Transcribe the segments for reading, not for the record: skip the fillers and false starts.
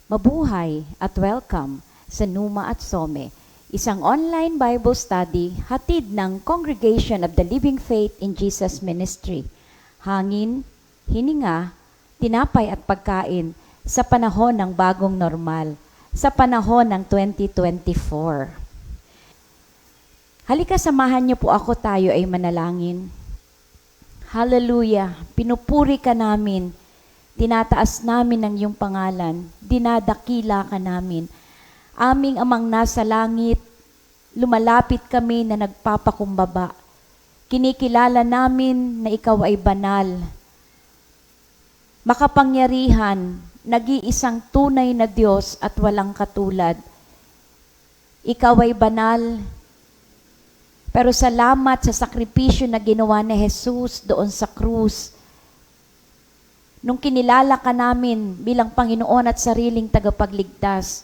Mabuhay at welcome sa Numa at Some, isang online Bible study hatid ng Congregation of the Living Faith in Jesus Ministry. Hangin, hininga, tinapay at pagkain sa panahon ng bagong normal, sa panahon ng 2024. Halika, samahan niyo po ako, tayo ay manalangin. Hallelujah, pinupuri ka namin. Tinataas namin ang iyong pangalan, dinadakila ka namin. Aming Amang nasa langit, lumalapit kami na nagpapakumbaba. Kinikilala namin na ikaw ay banal, makapangyarihan, nag-iisang tunay na Diyos at walang katulad. Ikaw ay banal, pero salamat sa sakripisyo na ginawa ni Jesus doon sa krus. Nung kinilala ka namin bilang Panginoon at sariling tagapagligtas,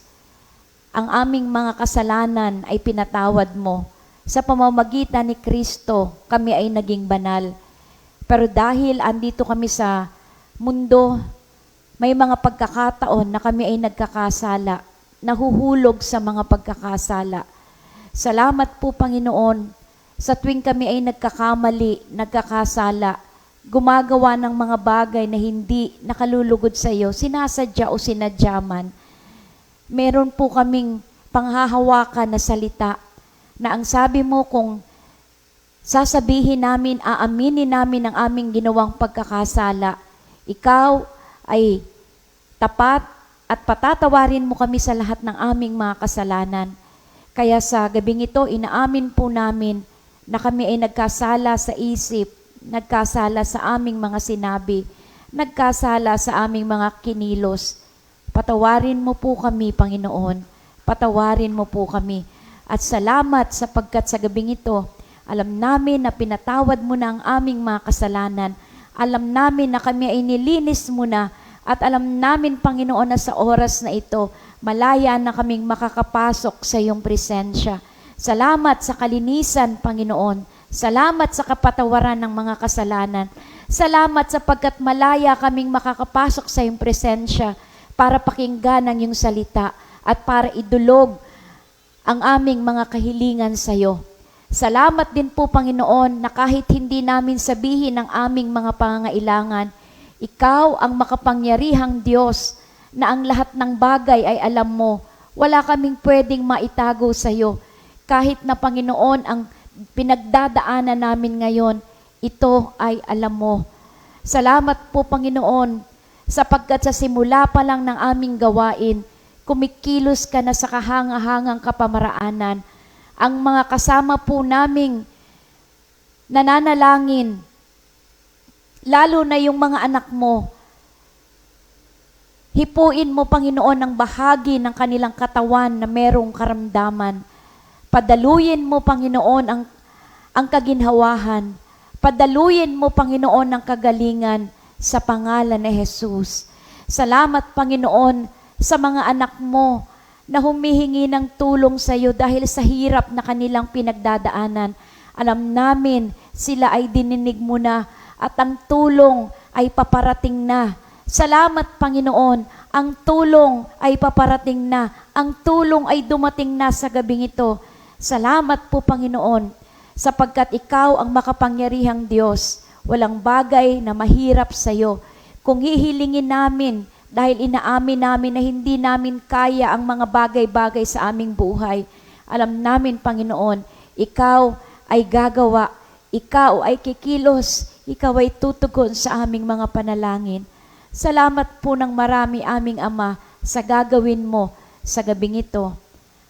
ang aming mga kasalanan ay pinatawad mo. Sa pamamagitan ni Kristo, kami ay naging banal. Pero dahil andito kami sa mundo, may mga pagkakataon na kami ay nagkakasala, nahuhulog sa mga pagkakasala. Salamat po, Panginoon, sa tuwing kami ay nagkakamali, nagkakasala, gumagawa ng mga bagay na hindi nakalulugod sa iyo, sinasadya o sinadya man. Meron po kaming panghahawakan na salita na ang sabi mo, kung sasabihin namin, aaminin namin ang aming ginawang pagkakasala, ikaw ay tapat at patatawarin mo kami sa lahat ng aming mga kasalanan. Kaya sa gabing ito, inaamin po namin na kami ay nagkasala sa isip, nagkasala sa aming mga sinabi, nagkasala sa aming mga kinilos. Patawarin mo po kami, Panginoon. Patawarin mo po kami. At salamat sapagkat sa gabing ito, alam namin na pinatawad mo na ang aming mga kasalanan. Alam namin na kami ay nilinis mo na. At alam namin, Panginoon, na sa oras na ito, malaya na kaming makakapasok sa iyong presensya. Salamat sa kalinisan, Panginoon. Salamat sa kapatawaran ng mga kasalanan. Salamat sapagkat malaya kaming makakapasok sa iyong presensya para pakinggan ang iyong salita at para idulog ang aming mga kahilingan sa iyo. Salamat din po, Panginoon, na kahit hindi namin sabihin ang aming mga pangangailangan, ikaw ang makapangyarihang Diyos na ang lahat ng bagay ay alam mo. Wala kaming pwedeng maitago sa iyo. Kahit na, Panginoon, ang pinagdadaanan namin ngayon, ito ay alam mo. Salamat po, Panginoon, sapagkat sa simula pa lang ng aming gawain, kumikilos ka na sa kahanga-hangang kapamaraanan. Ang mga kasama po naming nananalangin, lalo na yung mga anak mo, hipuin mo, Panginoon, ang bahagi ng kanilang katawan na merong karamdaman. Padaluyin mo, Panginoon, ang kaginhawahan. Padaluyin mo, Panginoon, ang kagalingan sa pangalan ni Jesus. Salamat, Panginoon, sa mga anak mo na humihingi ng tulong sa iyo dahil sa hirap na kanilang pinagdadaanan. Alam namin, sila ay dininig mo na at ang tulong ay paparating na. Salamat, Panginoon, ang tulong ay paparating na. Ang tulong ay dumating na sa gabing ito. Salamat po, Panginoon, sapagkat ikaw ang makapangyarihang Diyos. Walang bagay na mahirap sa iyo. Kung hihilingin namin, dahil inaamin namin na hindi namin kaya ang mga bagay-bagay sa aming buhay, alam namin, Panginoon, ikaw ay gagawa, ikaw ay kikilos, ikaw ay tutugon sa aming mga panalangin. Salamat po ng marami, aming Ama, sa gagawin mo sa gabing ito.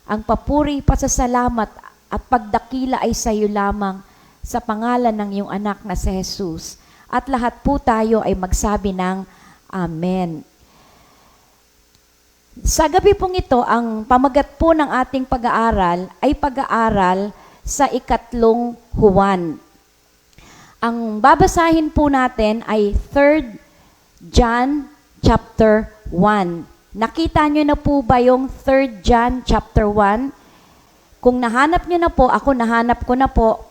Ang papuri, pasasalamat at pagdakila ay sa iyo lamang sa pangalan ng iyong anak na si Jesus. At lahat po tayo ay magsabi ng Amen. Sa gabi pong ito, ang pamagat po ng ating pag-aaral ay pag-aaral sa 3 Juan. Ang babasahin po natin ay 3 John chapter 1. Nakita nyo na po ba yung 3 John chapter 1? Kung nahanap nyo na po, ako nahanap ko na po,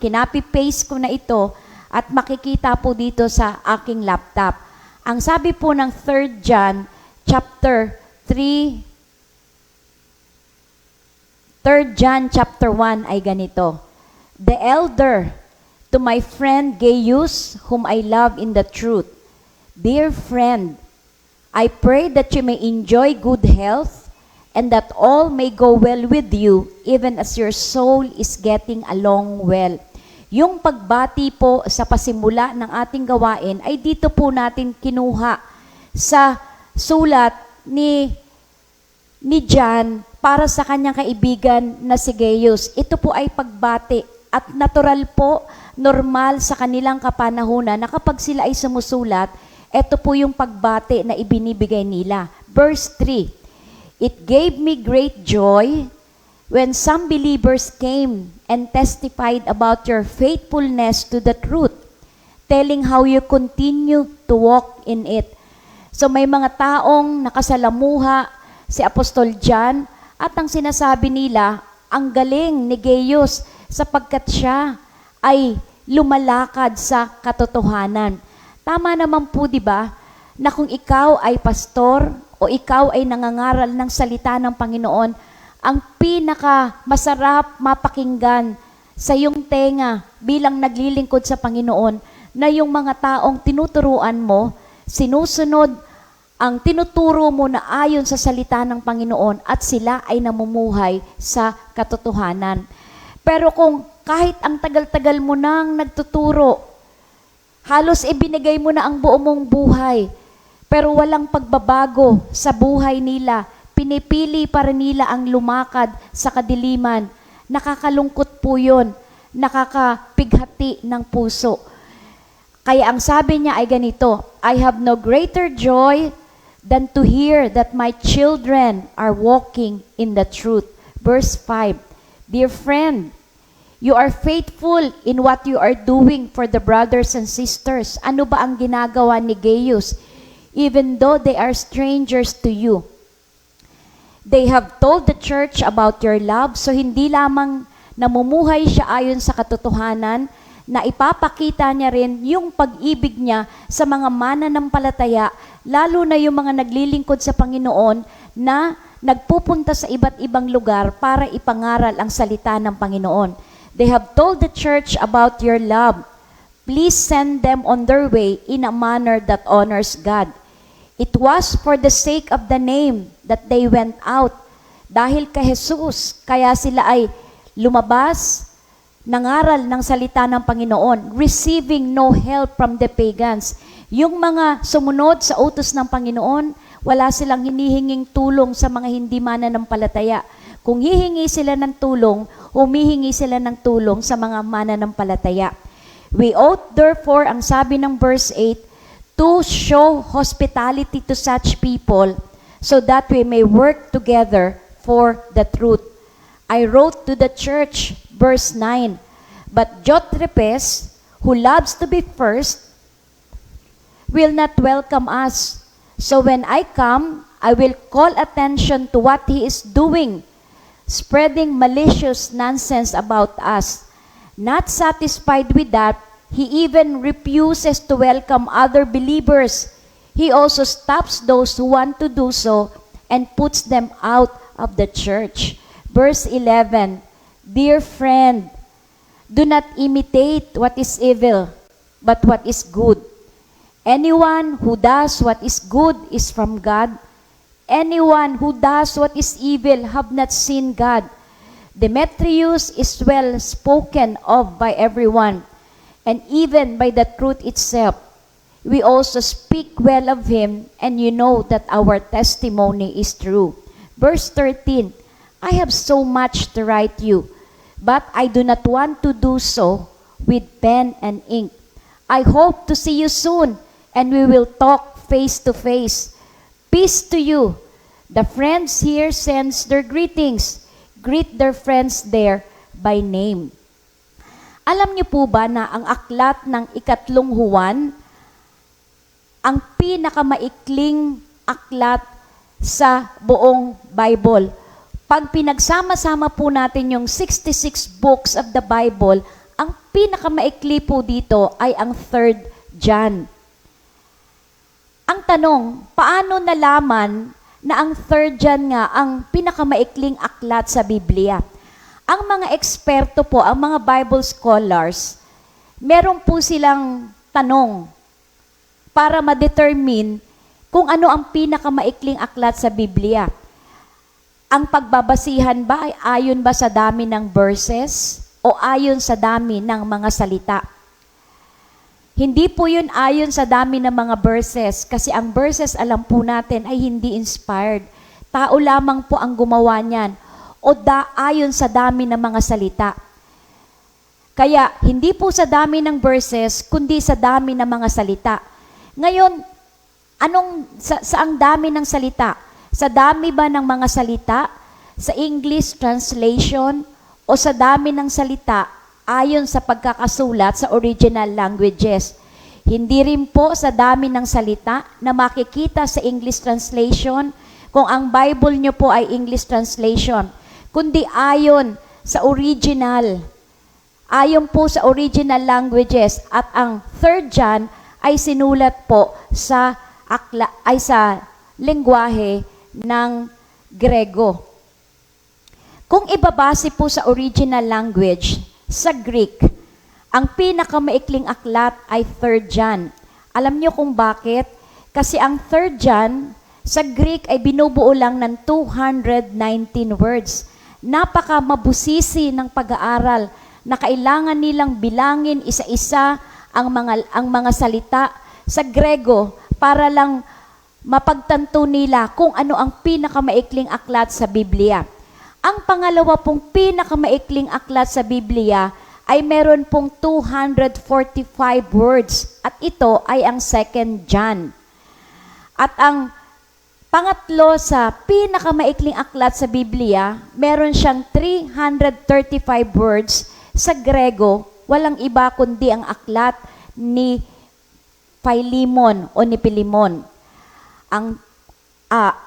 kinapi-paste ko na ito at makikita po dito sa aking laptop. Ang sabi po ng 3 John chapter 3, 3 John chapter 1 ay ganito. The elder to my friend Gaius, whom I love in the truth. Dear friend, I pray that you may enjoy good health and that all may go well with you, even as your soul is getting along well. Yung pagbati po sa pasimula ng ating gawain ay dito po natin kinuha sa sulat ni John para sa kanyang kaibigan na si Gaius. Ito po ay pagbati at natural po, normal sa kanilang kapanahunan na kapag sila ay sumusulat, ito po yung pagbati na ibinibigay nila. Verse 3, It gave me great joy when some believers came and testified about your faithfulness to the truth, telling how you continue to walk in it. So may mga taong nakasalamuha si Apostol John at ang sinasabi nila, ang galing ni Gaius sapagkat siya ay lumalakad sa katotohanan. Tama naman po, di ba, na kung ikaw ay pastor o ikaw ay nangangaral ng salita ng Panginoon, ang pinaka masarap mapakinggan sa iyong tenga bilang naglilingkod sa Panginoon na yung mga taong tinuturuan mo, sinusunod ang tinuturo mo na ayon sa salita ng Panginoon at sila ay namumuhay sa katotohanan. Pero kung kahit ang tagal-tagal mo nang nagtuturo, halos ibinigay mo na ang buo mong buhay, pero walang pagbabago sa buhay nila, pinipili pa rin nila ang lumakad sa kadiliman, nakakalungkot po yun, nakakapighati ng puso. Kaya ang sabi niya ay ganito, I have no greater joy than to hear that my children are walking in the truth. Verse 5, Dear friend, you are faithful in what you are doing for the brothers and sisters. Ano ba ang ginagawa ni Gaius? Even though they are strangers to you. They have told the church about your love, so hindi lamang namumuhay siya ayon sa katotohanan, na ipapakita niya rin yung pag-ibig niya sa mga mananampalataya, lalo na yung mga naglilingkod sa Panginoon na nagpupunta sa iba't ibang lugar para ipangaral ang salita ng Panginoon. They have told the church about your love. Please send them on their way in a manner that honors God. It was for the sake of the name that they went out. Dahil kay Jesus, kaya sila ay lumabas, nangaral ng salita ng Panginoon, receiving no help from the pagans. Yung mga sumunod sa utos ng Panginoon, wala silang hinihinging tulong sa mga hindi mananampalataya. Kung hihingi sila ng tulong, humihingi sila ng tulong sa mga mananampalataya. We ought therefore, ang sabi ng verse 8, to show hospitality to such people so that we may work together for the truth. I wrote to the church, verse 9, but Diotrephes, who loves to be first, will not welcome us. So when I come, I will call attention to what he is doing, spreading malicious nonsense about us. Not satisfied with that, he even refuses to welcome other believers. He also stops those who want to do so and puts them out of the church. Verse 11, Dear friend, do not imitate what is evil, but what is good. Anyone who does what is good is from God. Anyone who does what is evil have not seen God. Demetrius is well spoken of by everyone, and even by the truth itself. We also speak well of him, and you know that our testimony is true. Verse 13, I have so much to write you, but I do not want to do so with pen and ink. I hope to see you soon, and we will talk face to face. Peace to you. The friends here sends their greetings. Greet their friends there by name. Alam niyo po ba na ang aklat ng ikatlong Juan, ang pinakamaikling aklat sa buong Bible. Pag pinagsama-sama po natin yung 66 books of the Bible, ang pinakamaikli po dito ay ang 3 John. Ang tanong, paano nalaman na ang 3rd John nga ang pinakamaikling aklat sa Biblia. Ang mga eksperto po, ang mga Bible scholars, meron po silang tanong para ma-determine kung ano ang pinakamaikling aklat sa Biblia. Ang pagbabasihan ba ay ayon ba sa dami ng verses o ayon sa dami ng mga salita? Hindi po yun ayon sa dami ng mga verses, kasi ang verses, alam po natin, ay hindi inspired. Tao lamang po ang gumawa niyan, o ayon sa dami ng mga salita. Kaya, hindi po sa dami ng verses, kundi sa dami ng mga salita. Ngayon, saang dami ng salita? Sa dami ba ng mga salita, sa English translation, o sa dami ng salita ayon sa pagkakasulat sa original languages? Hindi rin po sa dami ng salita na makikita sa English translation kung ang Bible nyo po ay English translation, kundi ayon sa original. Ayon po sa original languages, at ang 3rd John ay sinulat po sa lengguwahe ng Grego. Kung ibabase po sa original language, sa Greek, ang pinakamaikling aklat ay 3rd John. Alam niyo kung bakit? Kasi ang 3rd John sa Greek ay binubuo lang ng 219 words. Napaka mabusisi ng pag-aaral na kailangan nilang bilangin isa-isa ang mga salita sa Grego para lang mapagtanto nila kung ano ang pinakamaikling aklat sa Biblia. Ang pangalawa pong pinakamaikling aklat sa Biblia ay meron pong 245 words, at ito ay ang 2nd John. At ang pangatlo sa pinakamaikling aklat sa Biblia, meron siyang 335 words sa Grego, walang iba kundi ang aklat ni Philemon o ni Pilimon. Ang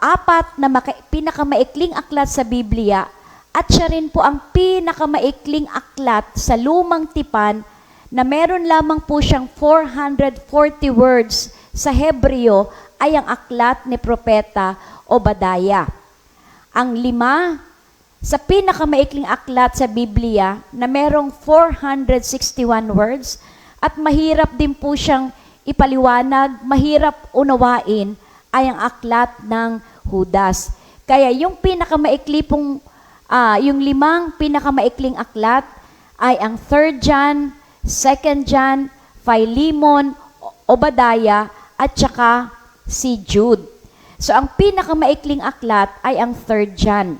apat na pinakamaikling aklat sa Biblia, at siya rin po ang pinakamaikling aklat sa Lumang Tipan na meron lamang po siyang 440 words sa Hebreo, ay ang aklat ni Propeta Obadiah. Ang 5 sa pinakamaikling aklat sa Biblia na merong 461 words, at mahirap din po siyang ipaliwanag, mahirap unawain, ay ang aklat ng Judas. Kaya yung pinakamaikli pong, yung 5 pinakamaikling aklat ay ang 3rd John, 2nd John, Philemon, Obadiah, at saka si Jude. So ang pinakamaikling aklat ay ang 3rd John.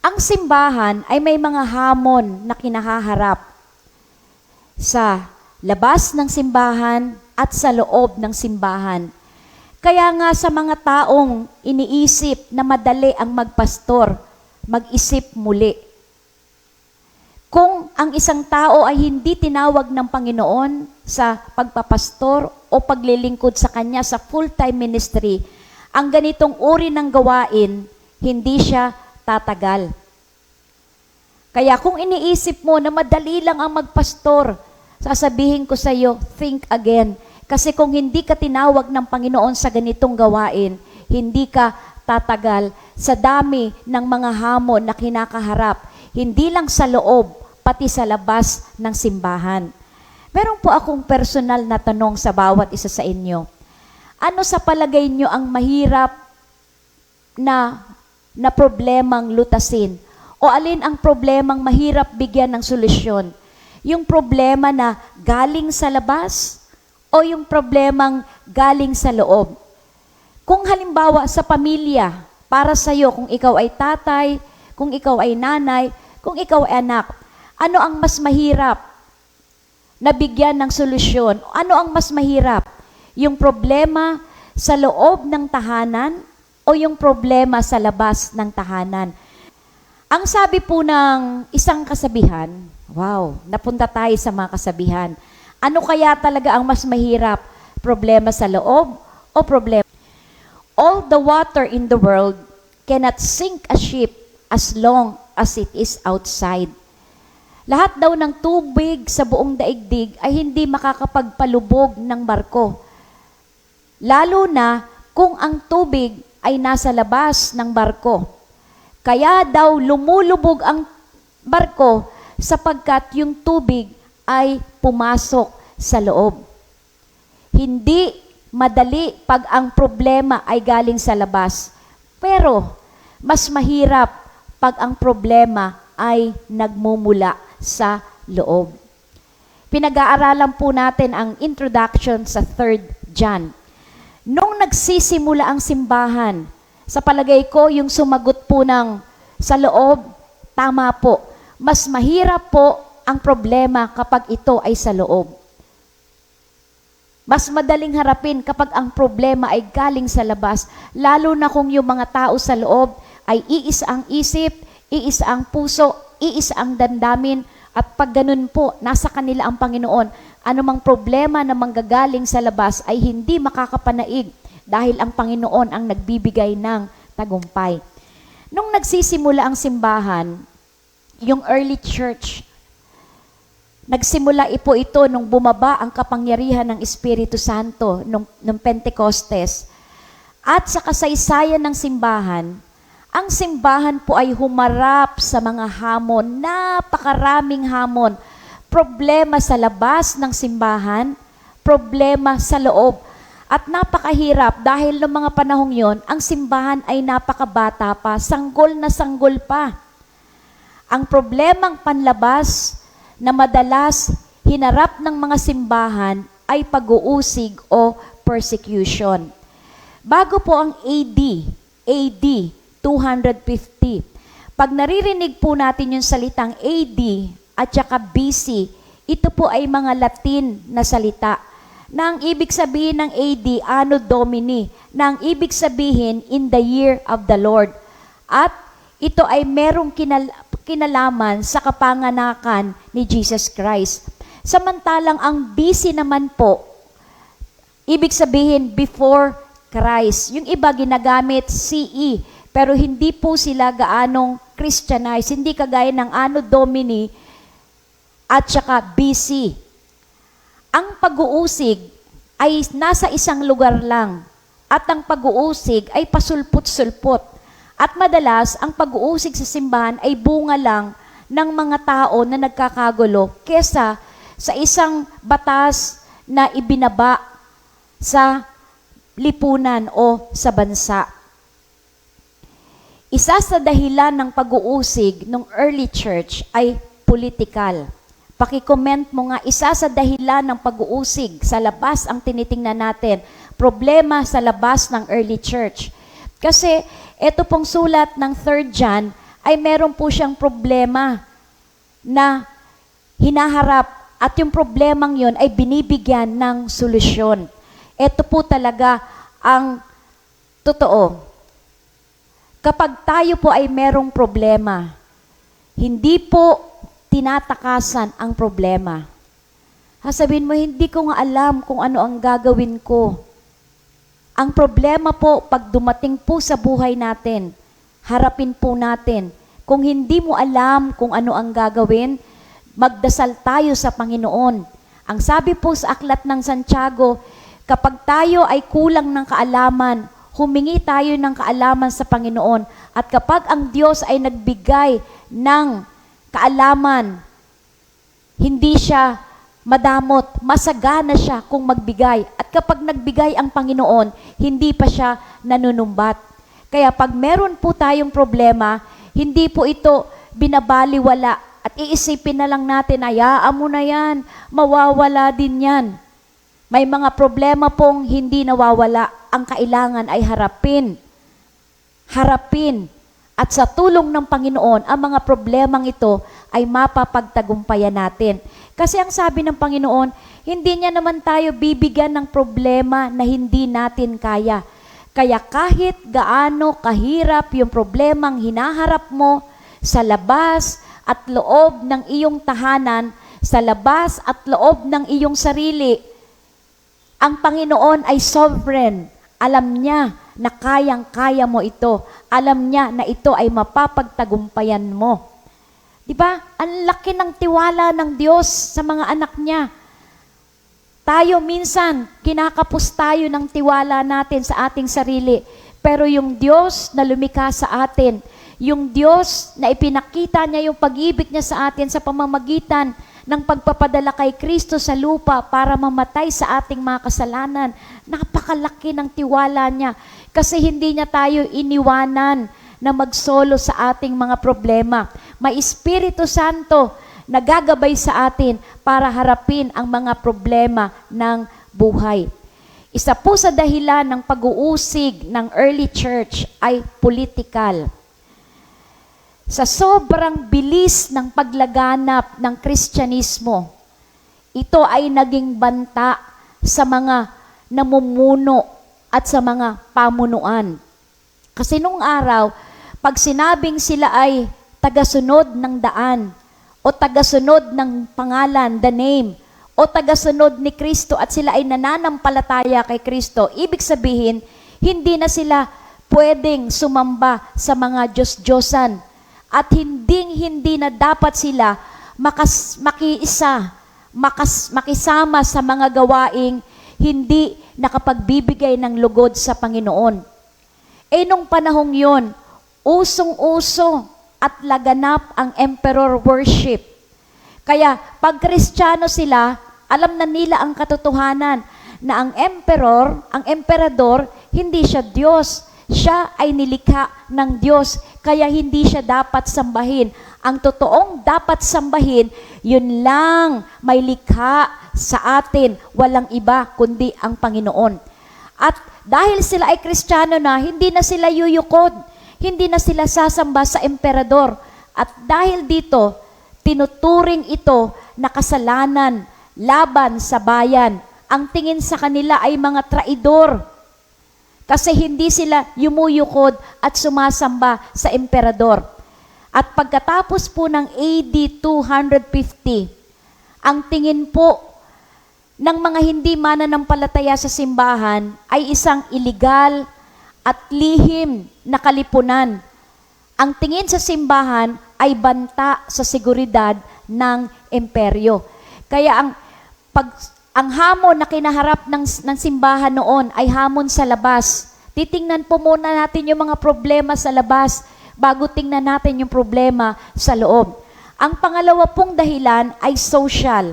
Ang simbahan ay may mga hamon na kinahaharap sa labas ng simbahan at sa loob ng simbahan. Kaya nga sa mga taong iniisip na madali ang magpastor, mag-isip muli. Kung ang isang tao ay hindi tinawag ng Panginoon sa pagpapastor o paglilingkod sa Kanya sa full-time ministry, ang ganitong uri ng gawain, hindi siya tatagal. Kaya kung iniisip mo na madali lang ang magpastor, sasabihin ko sa iyo, think again. Kasi kung hindi ka tinawag ng Panginoon sa ganitong gawain, hindi ka tatagal sa dami ng mga hamon na kinakaharap, hindi lang sa loob, pati sa labas ng simbahan. Meron po akong personal na tanong sa bawat isa sa inyo. Ano sa palagay nyo ang mahirap na problemang lutasin? O alin ang problemang mahirap bigyan ng solusyon? Yung problema na galing sa labas o yung problemang galing sa loob? Kung halimbawa sa pamilya, para sa iyo, kung ikaw ay tatay, kung ikaw ay nanay, kung ikaw ay anak, ano ang mas mahirap na bigyan ng solusyon? Ano ang mas mahirap? Yung problema sa loob ng tahanan o yung problema sa labas ng tahanan? Ang sabi po ng isang kasabihan, wow, napunta tayo sa mga kasabihan. Ano kaya talaga ang mas mahirap? Problema sa loob o problema? All the water in the world cannot sink a ship as long as it is outside. Lahat daw ng tubig sa buong daigdig ay hindi makakapagpalubog ng barko. Lalo na kung ang tubig ay nasa labas ng barko. Kaya daw lumulubog ang barko sapagkat yung tubig ay pumasok sa loob. Hindi madali pag ang problema ay galing sa labas. Pero mas mahirap pag ang problema ay nagmumula sa loob. Pinag-aaralan po natin ang introduction sa 3 John. Nung nagsisimula ang simbahan, sa palagay ko yung sumagot po ng sa loob, tama po. Mas mahirap po ang problema kapag ito ay sa loob. Mas madaling harapin kapag ang problema ay galing sa labas, lalo na kung yung mga tao sa loob ay iisa ang isip, iisa ang puso, iisa ang damdamin, at pag ganun po, nasa kanila ang Panginoon, anumang problema na manggagaling sa labas ay hindi makakapanaig dahil ang Panginoon ang nagbibigay ng tagumpay. Nung nagsisimula ang simbahan, yung early church, nagsimula po ito nung bumaba ang kapangyarihan ng Espiritu Santo nung Pentecostes. At sa kasaysayan ng simbahan, ang simbahan po ay humarap sa mga hamon, napakaraming hamon. Problema sa labas ng simbahan, problema sa loob. At napakahirap dahil noong mga panahong yon, ang simbahan ay napakabata pa, sanggol na sanggol pa. Ang problemang panlabas na madalas hinarap ng mga simbahan ay pag-uusig o persecution. Bago po ang AD 250, pag naririnig po natin yung salitang AD at saka BC, ito po ay mga Latin na salita. Na ang ibig sabihin ng AD, Anno Domini, na ang ibig sabihin in the year of the Lord. At ito ay merong kinalaman sa kapanganakan ni Jesus Christ. Samantalang ang BC naman po, ibig sabihin before Christ. Yung iba ginagamit CE, pero hindi po sila gaanong Christianized. Hindi kagaya ng Anno Domini at saka BC. Ang pag-uusig ay nasa isang lugar lang at ang pag-uusig ay pasulput-sulput. At madalas, ang pag-uusig sa simbahan ay bunga lang ng mga tao na nagkakagulo kesa sa isang batas na ibinaba sa lipunan o sa bansa. Isa sa dahilan ng pag-uusig ng early church ay political. Pakicomment mo nga, isa sa dahilan ng pag-uusig sa labas ang tinitingnan natin, problema sa labas ng early church. Kasi ito pong sulat ng 3 John ay meron po siyang problema na hinaharap at yung problemang yon ay binibigyan ng solusyon. Ito po talaga ang totoo. Kapag tayo po ay merong problema, hindi po tinatakasan ang problema. Sabihin mo, hindi ko nga alam kung ano ang gagawin ko. Ang problema po, pag dumating po sa buhay natin, harapin po natin. Kung hindi mo alam kung ano ang gagawin, magdasal tayo sa Panginoon. Ang sabi po sa aklat ng Santiago, kapag tayo ay kulang ng kaalaman, humingi tayo ng kaalaman sa Panginoon. At kapag ang Diyos ay nagbigay ng kaalaman, hindi siya madamot, masagana siya kung magbigay. At kapag nagbigay ang Panginoon, hindi pa siya nanunumbat. Kaya pag meron po tayong problema, hindi po ito binabaliwala at iisipin na lang natin, hayaan mo na yan, mawawala din yan. May mga problema pong hindi nawawala, ang kailangan ay harapin. Harapin. At sa tulong ng Panginoon, ang mga problemang ito ay mapapagtagumpayan natin. Kasi ang sabi ng Panginoon, hindi niya naman tayo bibigyan ng problema na hindi natin kaya. Kaya kahit gaano kahirap yung problemang hinaharap mo sa labas at loob ng iyong tahanan, sa labas at loob ng iyong sarili, ang Panginoon ay sovereign. Alam niya na kayang-kaya mo ito. Alam niya na ito ay mapapagtagumpayan mo. Diba? Ang laki ng tiwala ng Diyos sa mga anak niya. Tayo minsan, kinakapos tayo ng tiwala natin sa ating sarili. Pero yung Diyos na lumikha sa atin, yung Diyos na ipinakita niya yung pag-ibig niya sa atin sa pamamagitan ng pagpapadala kay Kristo sa lupa para mamatay sa ating mga kasalanan, napakalaki ng tiwala niya kasi hindi niya tayo iniwanan na magsolo sa ating mga problema. May Espiritu Santo na gagabay sa atin para harapin ang mga problema ng buhay. Isa po sa dahilan ng pag-uusig ng early church ay political. Sa sobrang bilis ng paglaganap ng Kristyanismo, ito ay naging banta sa mga namumuno at sa mga pamunuan. Kasi nung araw, pag sinabing sila ay tagasunod ng daan o tagasunod ng pangalan, the name, o tagasunod ni Kristo at sila ay nananampalataya kay Kristo, ibig sabihin, hindi na sila pwedeng sumamba sa mga Diyos-Diyosan at hindi na dapat sila makisama sa mga gawaing hindi nakapagbibigay ng lugod sa Panginoon. Nung panahong yon, usong-uso at laganap ang emperor worship. Kaya pag Kristiyano sila, alam na nila ang katotohanan na ang emperador, hindi siya Diyos. Siya ay nilikha ng Diyos, kaya hindi siya dapat sambahin. Ang totoong dapat sambahin, yun lang may likha sa atin, walang iba kundi ang Panginoon. At dahil sila ay Kristiyano na, hindi na sila yuyukod, hindi na sila sasamba sa emperador. At dahil dito, tinuturing ito na kasalanan laban sa bayan. Ang tingin sa kanila ay mga traidor kasi hindi sila yumuyukod at sumasamba sa emperador. At pagkatapos po ng AD 250, ang tingin po ng mga hindi mananampalataya sa simbahan ay isang illegal at lihim na kalipunan. Ang tingin sa simbahan ay banta sa seguridad ng imperyo. Kaya ang hamon na kinaharap ng simbahan noon ay hamon sa labas. Titingnan po muna natin yung mga problema sa labas bago tingnan natin yung problema sa loob. Ang pangalawa pong dahilan ay social.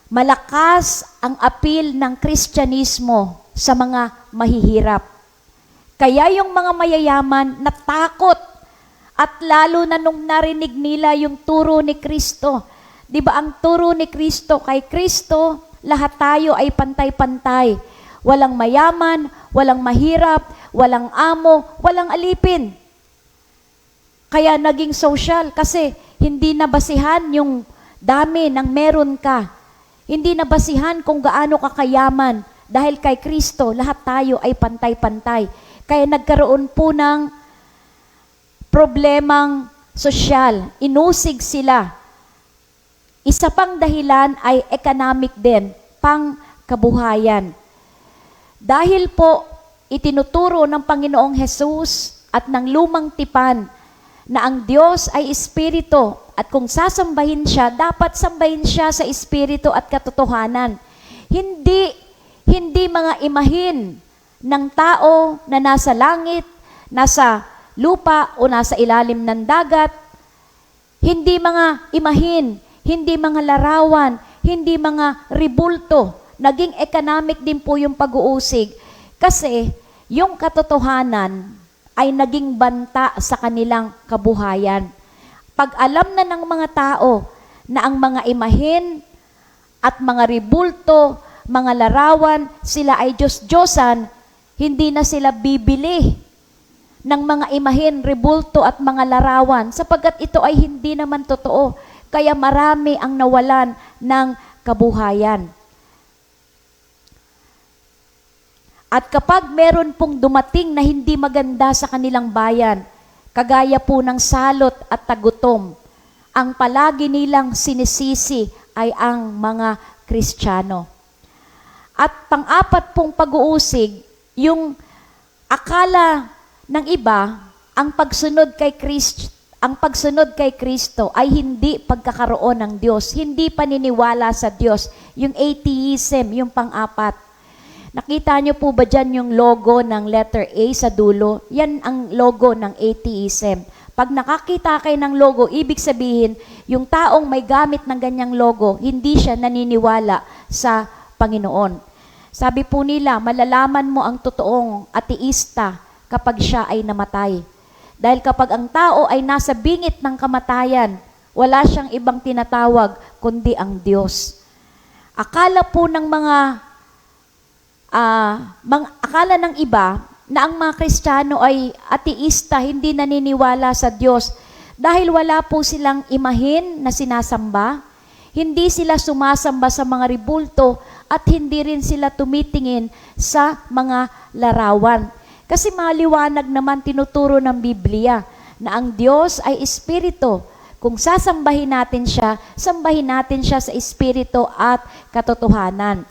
Malakas ang appeal ng Kristyanismo sa mga mahihirap. Kaya yung mga mayayaman natakot at lalo na nung narinig nila yung turo ni Kristo. Di ba ang turo ni Kristo? Kay Kristo, lahat tayo ay pantay-pantay. Walang mayaman, walang mahirap, walang amo, walang alipin. Kaya naging social kasi hindi nabasihan yung dami ng meron ka. Hindi nabasihan kung gaano ka kayaman. Dahil kay Kristo, lahat tayo ay pantay-pantay. Kaya nagkaroon po ng problemang sosyal. Inusig sila. Isa pang dahilan ay economic din, pang-kabuhayan. Dahil po itinuturo ng Panginoong Hesus at ng lumang tipan na ang Diyos ay Espiritu at kung sasambahin siya, dapat sambahin siya sa Espiritu at katotohanan. Hindi mga imahin ng tao na nasa langit, nasa lupa o nasa ilalim ng dagat. Hindi mga imahin, hindi mga larawan, hindi mga ribulto. Naging economic din po yung pag-uusig kasi yung katotohanan ay naging banta sa kanilang kabuhayan. Pag alam na ng mga tao na ang mga imahin at mga ribulto, mga larawan, sila ay Diyos-Diyosan, hindi na sila bibili ng mga imahin, ribulto at mga larawan sapagkat ito ay hindi naman totoo. Kaya marami ang nawalan ng kabuhayan. At kapag meron pong dumating na hindi maganda sa kanilang bayan, kagaya po ng salot at tagutom, ang palagi nilang sinisisi ay ang mga Kristiyano. At pang-apat pong pag-uusig, yung akala ng iba, ang pagsunod kay Kristo ay hindi pagkakaroon ng Diyos, hindi paniniwala sa Diyos, yung atheism, yung pang-apat. Nakita niyo po ba dyan yung logo ng letter A sa dulo? Yan ang logo ng atheism. Pag nakakita kayo ng logo, ibig sabihin, yung taong may gamit ng ganyang logo, hindi siya naniniwala sa Panginoon. Sabi po nila, malalaman mo ang totoong ateista kapag siya ay namatay. Dahil kapag ang tao ay nasa bingit ng kamatayan, wala siyang ibang tinatawag kundi ang Diyos. Akala po ng akala ng iba na ang mga Kristiyano ay ateista, hindi naniniwala sa Diyos dahil wala po silang imahin na sinasamba, hindi sila sumasamba sa mga ribulto at hindi rin sila tumitingin sa mga larawan. Kasi maliwanag naman tinuturo ng Biblia na ang Diyos ay Espiritu. Kung sasambahin natin siya, sambahin natin siya sa Espiritu at katotohanan.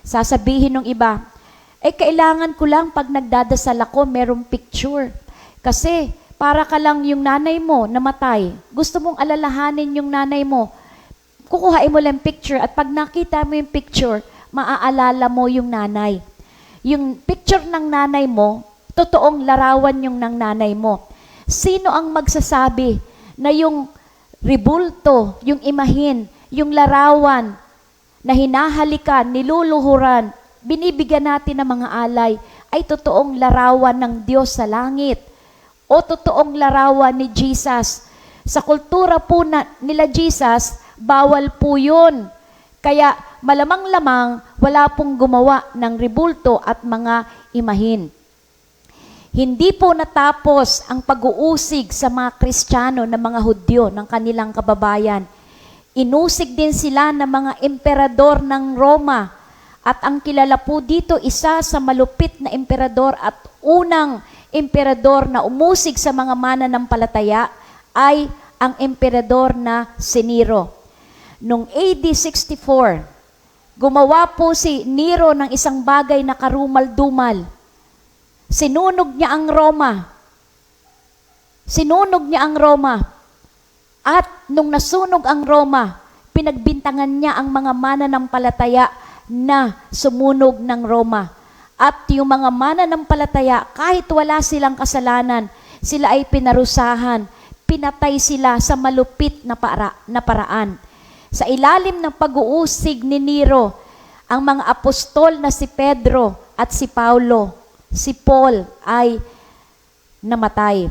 Sasabihin ng iba, kailangan ko lang pag nagdadasal ako, merong picture. Kasi para ka lang yung nanay mo namatay. Gusto mong alalahanin yung nanay mo. Kukuhain mo lang picture at pag nakita mo yung picture, maaalala mo yung nanay. Yung picture ng nanay mo, totoong larawan yung ng nanay mo. Sino ang magsasabi na yung ribulto, yung imahin, yung larawan, na hinahalikan, niluluhuran, binibigyan natin ng mga alay, ay totoong larawan ng Diyos sa langit o totoong larawan ni Jesus. Sa kultura po nila Jesus, bawal po yun. Kaya malamang-lamang wala pong gumawa ng ribulto at mga imahin. Hindi po natapos ang pag-uusig sa mga Kristiyano na mga Hudyo ng kanilang kababayan. Inusig din sila ng mga emperador ng Roma. At ang kilala po dito, isa sa malupit na emperador at unang emperador na umusig sa mga mananampalataya ay ang emperador na si Nero. Noong AD 64, gumawa po si Nero ng isang bagay na karumal-dumal. Sinunog niya ang Roma. Sinunog niya ang Roma. At nung nasunog ang Roma, pinagbintangan niya ang mga mananampalataya na sumunog ng Roma. At yung mga mananampalataya, kahit wala silang kasalanan, sila ay pinarusahan, pinatay sila sa malupit na paraan. Sa ilalim ng pag-uusig ni Nero, ang mga apostol na si Pedro at si Paulo, si Paul ay namatay.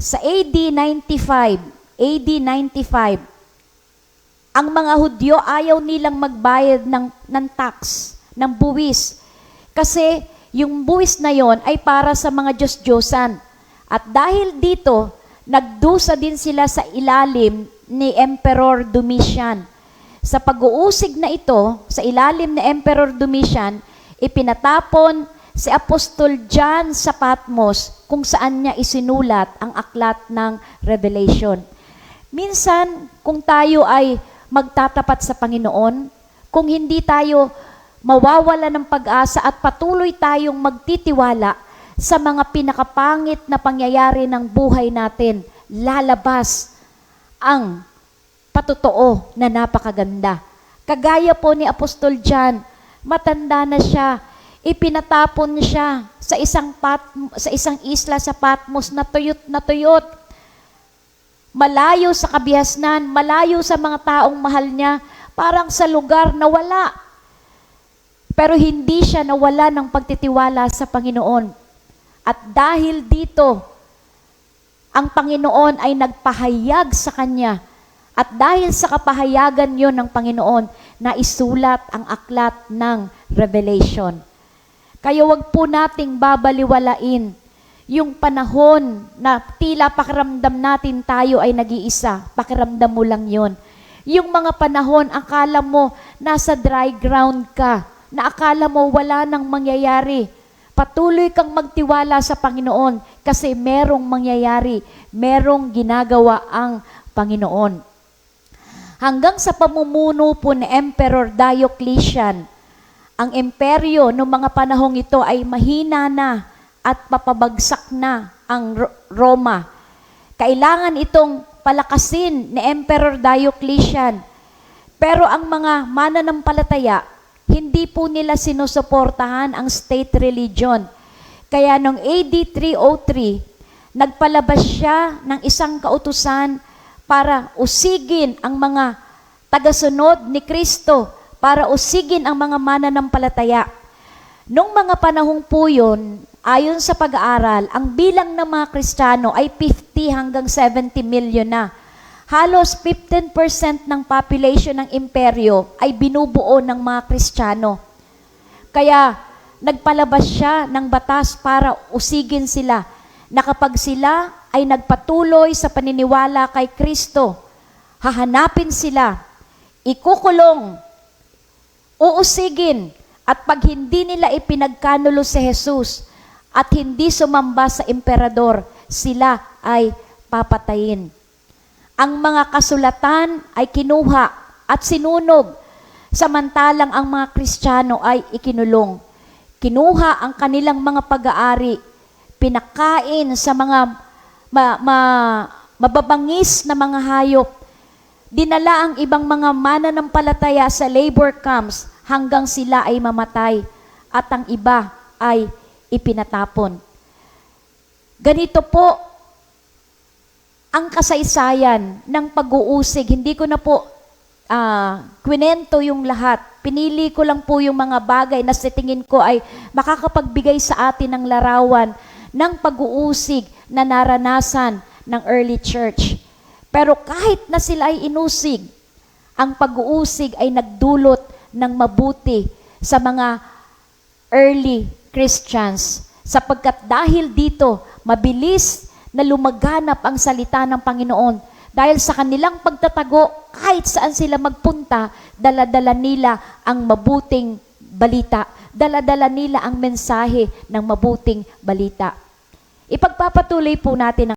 Sa AD 95, ang mga Hudyo ayaw nilang magbayad ng tax, ng buwis. Kasi yung buwis na yon ay para sa mga Diyos-Diyosan. At dahil dito, nagdusa din sila sa ilalim ni Emperor Domitian. Sa pag-uusig na ito, sa ilalim ni Emperor Domitian, ipinatapon si Apostol John sa Patmos kung saan niya isinulat ang aklat ng Revelation. Minsan, kung tayo ay magtatapat sa Panginoon, kung hindi tayo mawawala ng pag-asa at patuloy tayong magtitiwala sa mga pinakapangit na pangyayari ng buhay natin, lalabas ang patotoo na napakaganda. Kagaya po ni Apostol John, matanda na siya, ipinatapon siya sa isang isla sa Patmos na tuyot. Malayo sa kabihasnan, malayo sa mga taong mahal niya, parang sa lugar na wala. Pero hindi siya nawala ng pagtitiwala sa Panginoon. At dahil dito, ang Panginoon ay nagpahayag sa kanya. At dahil sa kapahayagan yon ng Panginoon, naisulat ang aklat ng Revelation. Kaya wag po nating babaliwalain yung panahon na tila pakiramdam natin tayo ay nag-iisa. Pakiramdam mo lang yon. Yung mga panahon, akala mo nasa dry ground ka, na akala mo wala nang mangyayari. Patuloy kang magtiwala sa Panginoon kasi merong mangyayari, merong ginagawa ang Panginoon. Hanggang sa pamumuno po ni Emperor Diocletian, ang imperyo noong mga panahong ito ay mahina na at papabagsak na ang Roma. Kailangan itong palakasin ni Emperor Diocletian. Pero ang mga mananampalataya, hindi po nila sinusuportahan ang state religion. Kaya noong AD 303, nagpalabas siya ng isang kautusan para usigin ang mga tagasunod ni Kristo, para usigin ang mga mananampalataya. Noong mga panahong po yun, ayon sa pag-aaral, ang bilang ng mga Kristiyano ay 50 hanggang 70 million na. Halos 15% ng population ng imperyo ay binubuo ng mga Kristiyano. Kaya nagpalabas siya ng batas para usigin sila na kapag sila ay nagpatuloy sa paniniwala kay Kristo, hahanapin sila, ikukulong, uusigin, at pag hindi nila ipinagkanulo si Jesus at hindi sumamba sa emperador, sila ay papatayin. Ang mga kasulatan ay kinuha at sinunog, samantalang ang mga Kristiyano ay ikinulong. Kinuha ang kanilang mga pag-aari, pinakain sa mga mababangis na mga hayop, dinala ang ibang mga mananampalataya sa labor camps hanggang sila ay mamatay at ang iba ay ipinatapon. Ganito po ang kasaysayan ng pag-uusig. Hindi ko na po kwento yung lahat. Pinili ko lang po yung mga bagay na sa tingin ko ay makakapagbigay sa atin ng larawan ng pag-uusig na naranasan ng early church. Pero kahit na sila ay inusig, ang pag-uusig ay nagdulot ng mabuti sa mga early Christians. Sapagkat dahil dito, mabilis na lumaganap ang salita ng Panginoon. Dahil sa kanilang pagtatago, kahit saan sila magpunta, dala-dala nila ang mabuting balita. Dala-dala nila ang mensahe ng mabuting balita. Ipagpapatuloy po natin ang